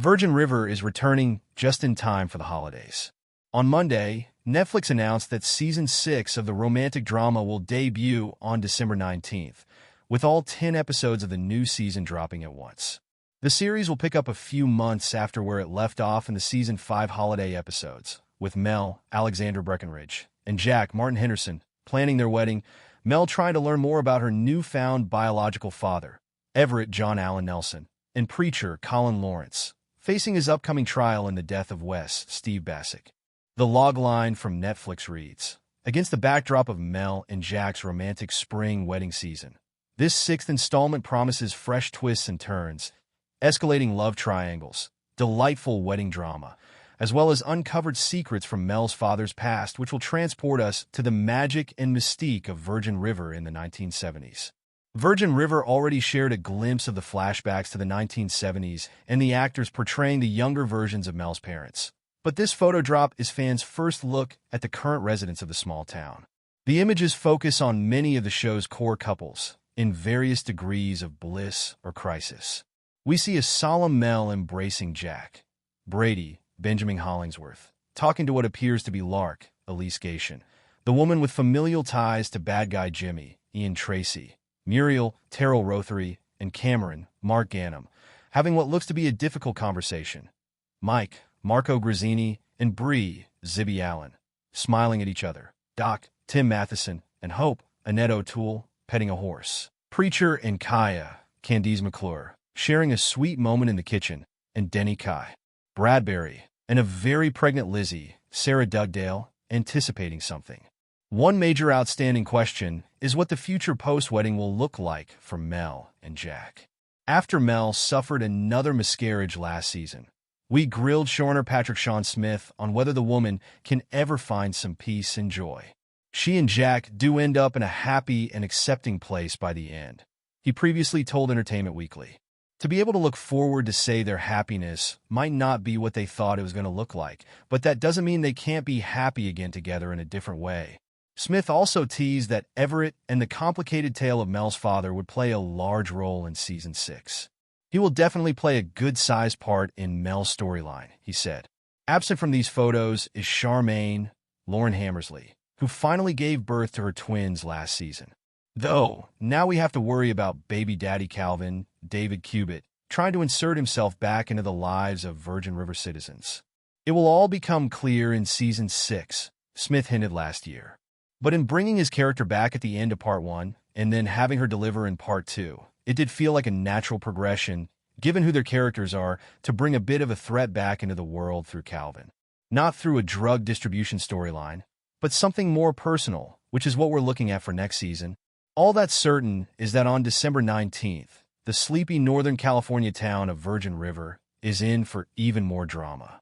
Virgin River is returning just in time for the holidays. On Monday, Netflix announced that Season 6 of the romantic drama will debut on December 19th, with all 10 episodes of the new season dropping at once. The series will pick up a few months after where it left off in the Season 5 holiday episodes, with Mel, Alexandra Breckenridge, and Jack, Martin Henderson, planning their wedding, Mel trying to learn more about her newfound biological father, Everett John Allen Nelson, and preacher Colin Lawrence, facing his upcoming trial in the death of Wes, Steve Bassick. The logline from Netflix reads, against the backdrop of Mel and Jack's romantic spring wedding season, this sixth installment promises fresh twists and turns, escalating love triangles, delightful wedding drama, as well as uncovered secrets from Mel's father's past which will transport us to the magic and mystique of Virgin River in the 1970s. Virgin River already shared a glimpse of the flashbacks to the 1970s and the actors portraying the younger versions of Mel's parents. But this photo drop is fans' first look at the current residents of the small town. The images focus on many of the show's core couples, in various degrees of bliss or crisis. We see a solemn Mel embracing Jack, Brady, Benjamin Hollingsworth, talking to what appears to be Lark, Elise Gation, the woman with familial ties to bad guy Jimmy, Ian Tracy, Muriel, Terrell Rothery, and Cameron, Mark Gannam, having what looks to be a difficult conversation. Mike, Marco Grazzini, and Bree, Zibby Allen, smiling at each other. Doc, Tim Matheson, and Hope, Annette O'Toole, petting a horse. Preacher and Kaya, Candice McClure, sharing a sweet moment in the kitchen, and Denny Kai, Bradbury, and a very pregnant Lizzie, Sarah Dugdale, anticipating something. One major outstanding question is what the future post-wedding will look like for Mel and Jack. After Mel suffered another miscarriage last season, we grilled showrunner Patrick Sean Smith on whether the woman can ever find some peace and joy. She and Jack do end up in a happy and accepting place by the end, he previously told Entertainment Weekly. To be able to look forward to say their happiness might not be what they thought it was going to look like, but that doesn't mean they can't be happy again together in a different way. Smith also teased that Everett and the complicated tale of Mel's father would play a large role in Season 6. He will definitely play a good-sized part in Mel's storyline, he said. Absent from these photos is Charmaine, Lauren Hammersley, who finally gave birth to her twins last season. Though, now we have to worry about baby daddy Calvin, David Cubitt, trying to insert himself back into the lives of Virgin River citizens. It will all become clear in Season 6, Smith hinted last year. But in bringing his character back at the end of Part 1, and then having her deliver in Part 2, it did feel like a natural progression, given who their characters are, to bring a bit of a threat back into the world through Calvin. Not through a drug distribution storyline, but something more personal, which is what we're looking at for next season. All that's certain is that on December 19th, the sleepy Northern California town of Virgin River is in for even more drama.